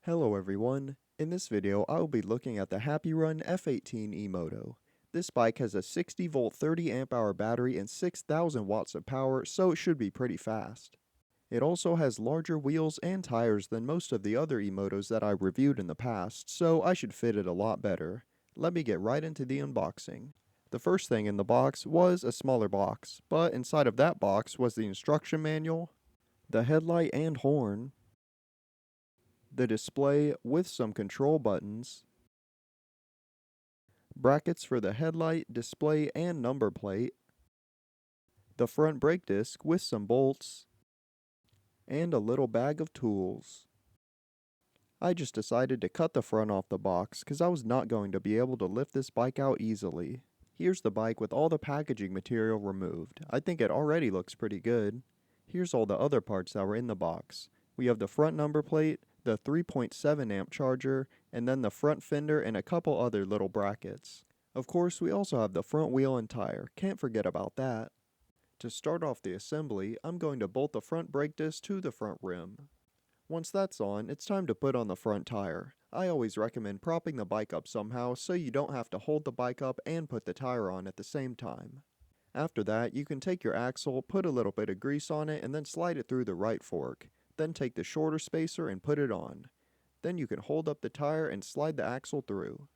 Hello everyone, in this video I will be looking at the Happy Run F18 Emoto. This bike has a 60 volt 30 amp hour battery and 6,000 watts of power, so it should be pretty fast. It also has larger wheels and tires than most of the other Emotos that I reviewed in the past, so I should fit it a lot better. Let me get right into the unboxing. The first thing in the box was a smaller box, but inside of that box was the instruction manual, the headlight and horn, the display with some control buttons, brackets for the headlight, display, and number plate, the front brake disc with some bolts, and a little bag of tools. I just decided to cut the front off the box because I was not going to be able to lift this bike out easily. Here's the bike with all the packaging material removed. I think it already looks pretty good. Here's all the other parts that were in the box. We have the front number plate, the 3.7 amp charger, and then the front fender and a couple other little brackets. Of course, we also have the front wheel and tire. Can't forget about that. To start off the assembly, I'm going to bolt the front brake disc to the front rim. Once that's on, it's time to put on the front tire. I always recommend propping the bike up somehow so you don't have to hold the bike up and put the tire on at the same time. After that, you can take your axle, put a little bit of grease on it, and then slide it through the right fork. Then take the shorter spacer and put it on. Then you can hold up the tire and slide the axle through.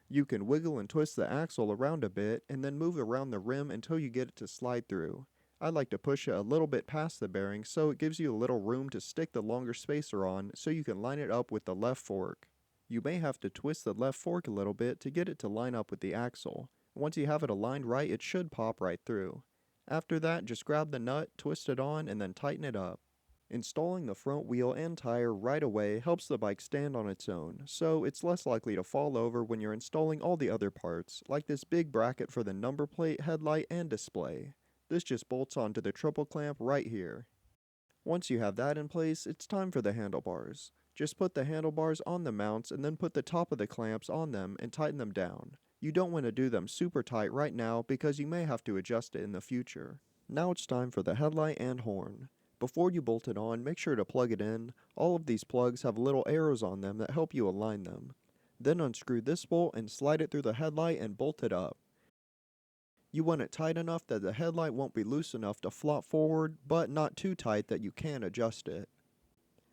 You can wiggle and twist the axle around a bit and then move around the rim until you get it to slide through. I like to push it a little bit past the bearing so it gives you a little room to stick the longer spacer on so you can line it up with the left fork. You may have to twist the left fork a little bit to get it to line up with the axle. Once you have it aligned right, it should pop right through. After that, just grab the nut, twist it on, and then tighten it up. Installing the front wheel and tire right away helps the bike stand on its own, so it's less likely to fall over when you're installing all the other parts, like this big bracket for the number plate, headlight, and display. This just bolts onto the triple clamp right here. Once you have that in place, it's time for the handlebars. Just put the handlebars on the mounts and then put the top of the clamps on them and tighten them down. You don't want to do them super tight right now because you may have to adjust it in the future. Now it's time for the headlight and horn. Before you bolt it on, make sure to plug it in. All of these plugs have little arrows on them that help you align them. Then unscrew this bolt and slide it through the headlight and bolt it up. You want it tight enough that the headlight won't be loose enough to flop forward, but not too tight that you can't adjust it.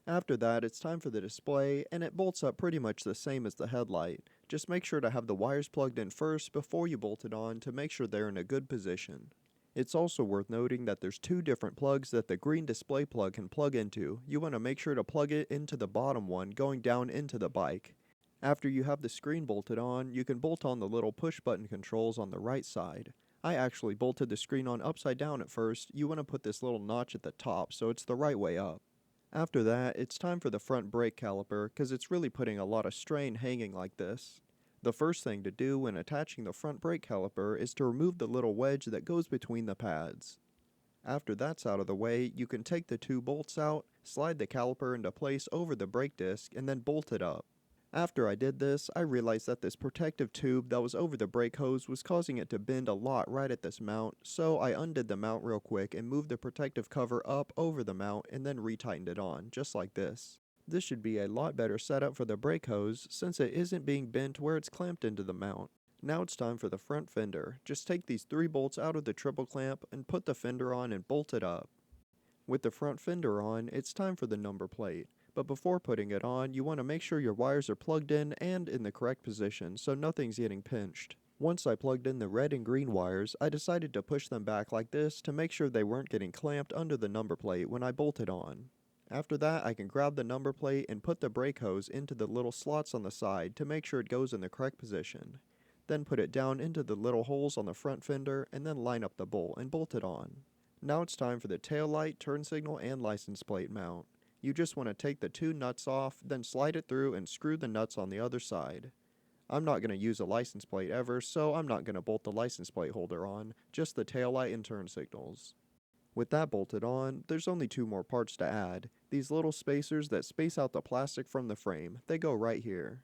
After that, it's time for the display, and it bolts up pretty much the same as the headlight. Just make sure to have the wires plugged in first before you bolt it on to make sure they're in a good position. It's also worth noting that there's two different plugs that the green display plug can plug into. You want to make sure to plug it into the bottom one going down into the bike. After you have the screen bolted on, you can bolt on the little push button controls on the right side. I actually bolted the screen on upside down at first. You want to put this little notch at the top so it's the right way up. After that, it's time for the front brake caliper because it's really putting a lot of strain hanging like this. The first thing to do when attaching the front brake caliper is to remove the little wedge that goes between the pads. After that's out of the way, you can take the two bolts out, slide the caliper into place over the brake disc, and then bolt it up. After I did this, I realized that this protective tube that was over the brake hose was causing it to bend a lot right at this mount, so I undid the mount real quick and moved the protective cover up over the mount and then retightened it on, just like this. This should be a lot better setup for the brake hose since it isn't being bent where it's clamped into the mount. Now it's time for the front fender. Just take these 3 bolts out of the triple clamp and put the fender on and bolt it up. With the front fender on, it's time for the number plate. But before putting it on, you want to make sure your wires are plugged in and in the correct position so nothing's getting pinched. Once I plugged in the red and green wires, I decided to push them back like this to make sure they weren't getting clamped under the number plate when I bolted on. After that, I can grab the number plate and put the brake hose into the little slots on the side to make sure it goes in the correct position. Then put it down into the little holes on the front fender and then line up the bolt and bolt it on. Now it's time for the tail light, turn signal, and license plate mount. You just want to take the 2 nuts off, then slide it through and screw the nuts on the other side. I'm not going to use a license plate ever, so I'm not going to bolt the license plate holder on, just the tail light and turn signals. With that bolted on, there's only 2 more parts to add. These little spacers that space out the plastic from the frame, they go right here.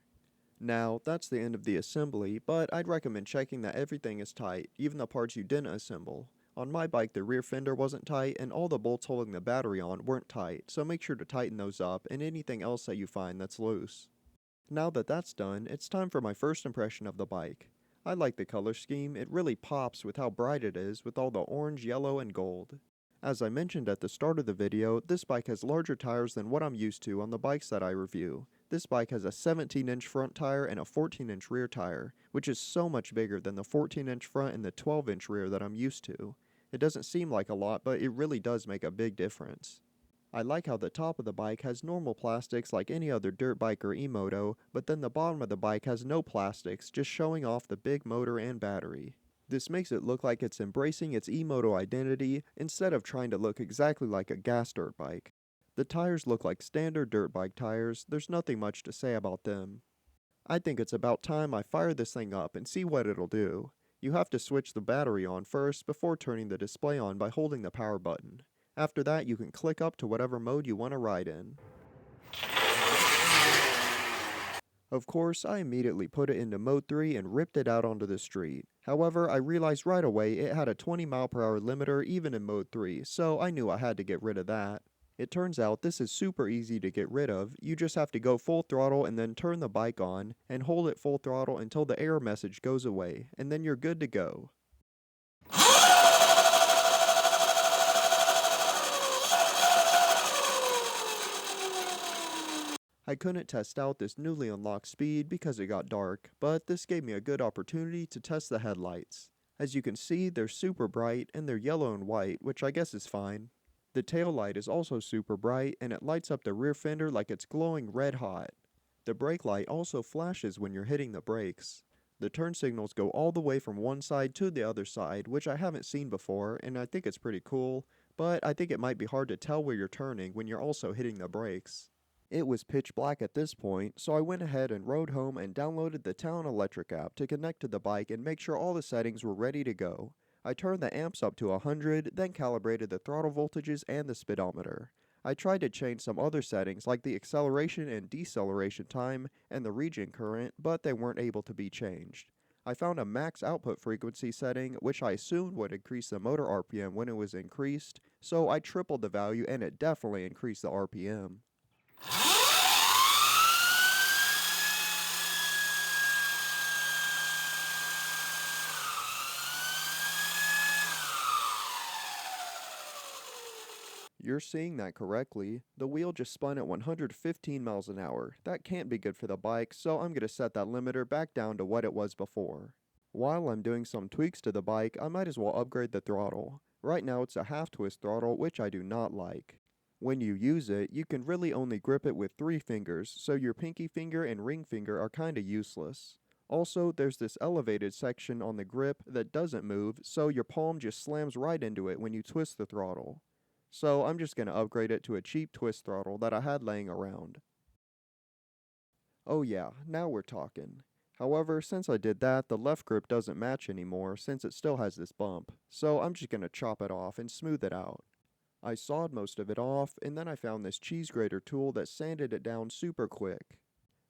Now, that's the end of the assembly, but I'd recommend checking that everything is tight, even the parts you didn't assemble. On my bike, the rear fender wasn't tight and all the bolts holding the battery on weren't tight, so make sure to tighten those up and anything else that you find that's loose. Now that that's done, it's time for my first impression of the bike. I like the color scheme, it really pops with how bright it is with all the orange, yellow, and gold. As I mentioned at the start of the video, this bike has larger tires than what I'm used to on the bikes that I review. This bike has a 17-inch front tire and a 14-inch rear tire, which is so much bigger than the 14-inch front and the 12-inch rear that I'm used to. It doesn't seem like a lot, but it really does make a big difference. I like how the top of the bike has normal plastics like any other dirt bike or Emoto, but then the bottom of the bike has no plastics, just showing off the big motor and battery. This makes it look like it's embracing its Emoto identity instead of trying to look exactly like a gas dirt bike. The tires look like standard dirt bike tires, there's nothing much to say about them. I think it's about time I fire this thing up and see what it'll do. You have to switch the battery on first before turning the display on by holding the power button. After that, you can click up to whatever mode you want to ride in. Of course, I immediately put it into mode 3 and ripped it out onto the street. However, I realized right away it had a 20 mph limiter even in mode 3, so I knew I had to get rid of that. It turns out this is super easy to get rid of, you just have to go full throttle and then turn the bike on, and hold it full throttle until the error message goes away, and then you're good to go. I couldn't test out this newly unlocked speed because it got dark, but this gave me a good opportunity to test the headlights. As you can see, they're super bright and they're yellow and white, which I guess is fine. The tail light is also super bright and it lights up the rear fender like it's glowing red hot. The brake light also flashes when you're hitting the brakes. The turn signals go all the way from one side to the other side, which I haven't seen before and I think it's pretty cool, but I think it might be hard to tell where you're turning when you're also hitting the brakes. It was pitch black at this point, so I went ahead and rode home and downloaded the Town Electric app to connect to the bike and make sure all the settings were ready to go. I turned the amps up to 100, then calibrated the throttle voltages and the speedometer. I tried to change some other settings like the acceleration and deceleration time and the regen current, but they weren't able to be changed. I found a max output frequency setting, which I assumed would increase the motor RPM when it was increased, so I tripled the value and it definitely increased the RPM. You're seeing that correctly. The wheel just spun at 115 miles an hour. That can't be good for the bike, so I'm going to set that limiter back down to what it was before. While I'm doing some tweaks to the bike, I might as well upgrade the throttle. Right now it's a half twist throttle, which I do not like. When you use it, you can really only grip it with 3 fingers, so your pinky finger and ring finger are kinda useless. Also, there's this elevated section on the grip that doesn't move, so your palm just slams right into it when you twist the throttle. So I'm just going to upgrade it to a cheap twist throttle that I had laying around. Oh yeah, now we're talking. However, since I did that, the left grip doesn't match anymore since it still has this bump, so I'm just going to chop it off and smooth it out. I sawed most of it off, and then I found this cheese grater tool that sanded it down super quick.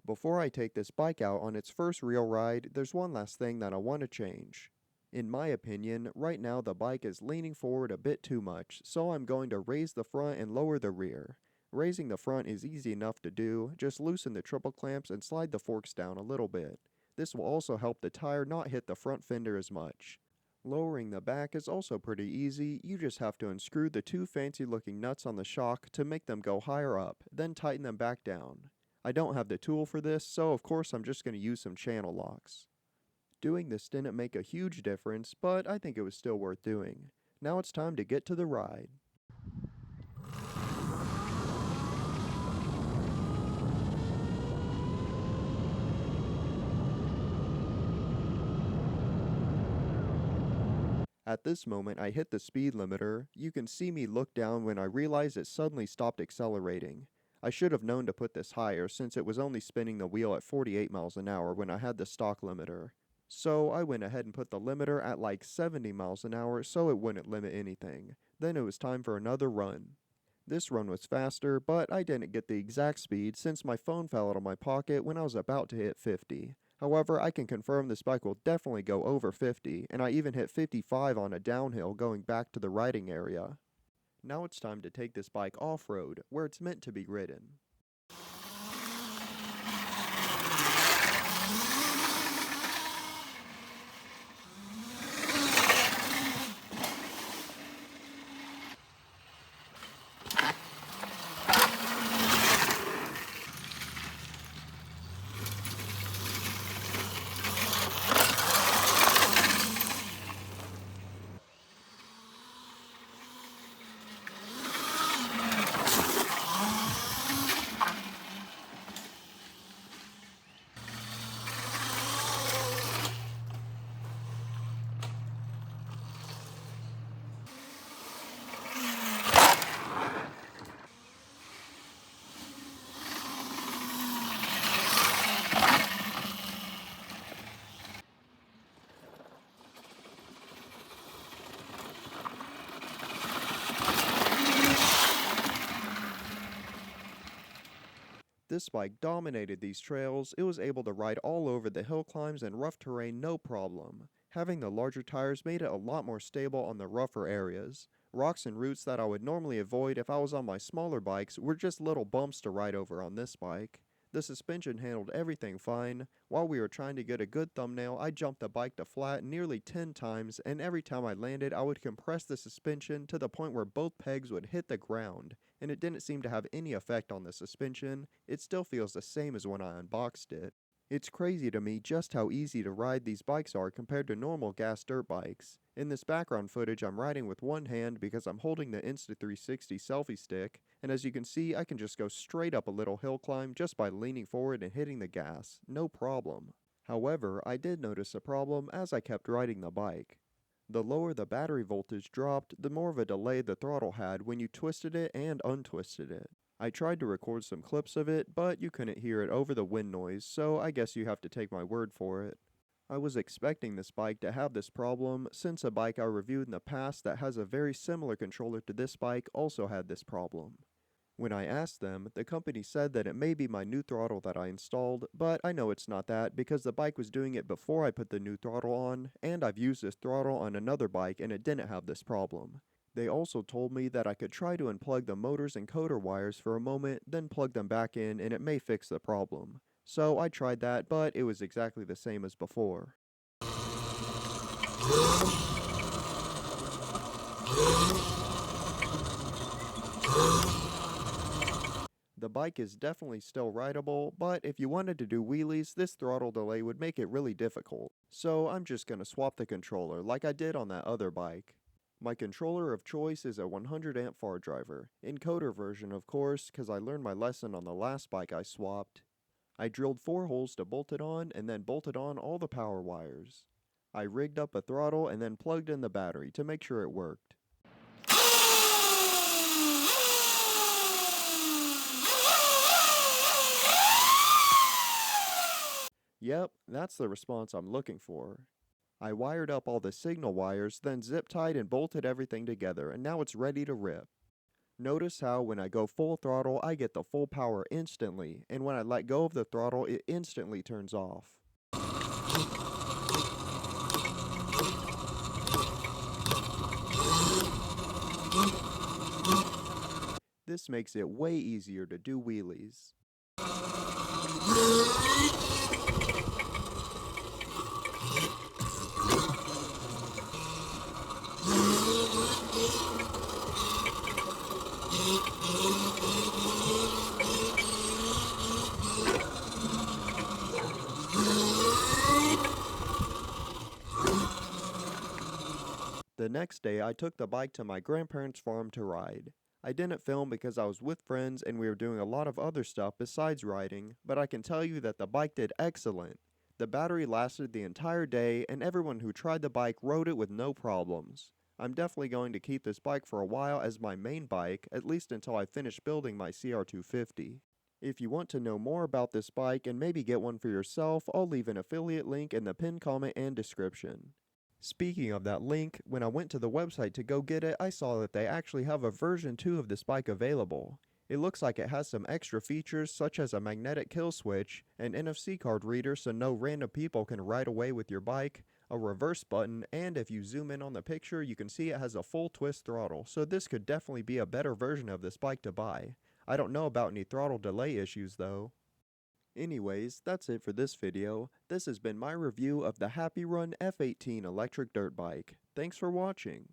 Before I take this bike out on its first real ride, there's one last thing that I want to change. In my opinion, right now the bike is leaning forward a bit too much, so I'm going to raise the front and lower the rear. Raising the front is easy enough to do, just loosen the triple clamps and slide the forks down a little bit. This will also help the tire not hit the front fender as much. Lowering the back is also pretty easy, you just have to unscrew the 2 fancy looking nuts on the shock to make them go higher up, then tighten them back down. I don't have the tool for this, so of course I'm just going to use some channel locks. Doing this didn't make a huge difference, but I think it was still worth doing. Now it's time to get to the ride. At this moment I hit the speed limiter. You can see me look down when I realized it suddenly stopped accelerating. I should have known to put this higher since it was only spinning the wheel at 48 miles an hour when I had the stock limiter. So I went ahead and put the limiter at like 70 miles an hour so it wouldn't limit anything. Then it was time for another run. This run was faster, but I didn't get the exact speed since my phone fell out of my pocket when I was about to hit 50. However, I can confirm this bike will definitely go over 50, and I even hit 55 on a downhill going back to the riding area. Now it's time to take this bike off-road, where it's meant to be ridden. This bike dominated these trails. It was able to ride all over the hill climbs and rough terrain no problem. Having the larger tires made it a lot more stable on the rougher areas. Rocks and roots that I would normally avoid if I was on my smaller bikes were just little bumps to ride over on this bike. The suspension handled everything fine. While we were trying to get a good thumbnail, I jumped the bike to flat nearly 10 times, and every time I landed, I would compress the suspension to the point where both pegs would hit the ground, and it didn't seem to have any effect on the suspension. It still feels the same as when I unboxed it. It's crazy to me just how easy to ride these bikes are compared to normal gas dirt bikes. In this background footage, I'm riding with one hand because I'm holding the Insta360 selfie stick, and as you can see, I can just go straight up a little hill climb just by leaning forward and hitting the gas, no problem. However, I did notice a problem as I kept riding the bike. The lower the battery voltage dropped, the more of a delay the throttle had when you twisted it and untwisted it. I tried to record some clips of it, but you couldn't hear it over the wind noise, so I guess you have to take my word for it. I was expecting this bike to have this problem, since a bike I reviewed in the past that has a very similar controller to this bike also had this problem. When I asked them, the company said that it may be my new throttle that I installed, but I know it's not that because the bike was doing it before I put the new throttle on, and I've used this throttle on another bike and it didn't have this problem. They also told me that I could try to unplug the motors and coder wires for a moment, then plug them back in and it may fix the problem. So I tried that, but it was exactly the same as before. The bike is definitely still rideable, but if you wanted to do wheelies, this throttle delay would make it really difficult. So I'm just gonna swap the controller like I did on that other bike. My controller of choice is a 100 amp far driver, encoder version of course, cause I learned my lesson on the last bike I swapped. I drilled 4 holes to bolt it on and then bolted on all the power wires. I rigged up a throttle and then plugged in the battery to make sure it worked. Yep, that's the response I'm looking for. I wired up all the signal wires, then zip-tied and bolted everything together, and now it's ready to rip. Notice how when I go full throttle, I get the full power instantly, and when I let go of the throttle, it instantly turns off. This makes it way easier to do wheelies. The next day, I took the bike to my grandparents' farm to ride. I didn't film because I was with friends and we were doing a lot of other stuff besides riding, but I can tell you that the bike did excellent. The battery lasted the entire day and everyone who tried the bike rode it with no problems. I'm definitely going to keep this bike for a while as my main bike, at least until I finish building my CR250. If you want to know more about this bike and maybe get one for yourself, I'll leave an affiliate link in the pinned comment and description. Speaking of that link, when I went to the website to go get it, I saw that they actually have a version 2 of this bike available. It looks like it has some extra features such as a magnetic kill switch, an NFC card reader so no random people can ride away with your bike, a reverse button, and if you zoom in on the picture you can see it has a full twist throttle, so this could definitely be a better version of this bike to buy. I don't know about any throttle delay issues though. Anyways, that's it for this video. This has been my review of the Happy Run F18 electric dirt bike. Thanks for watching.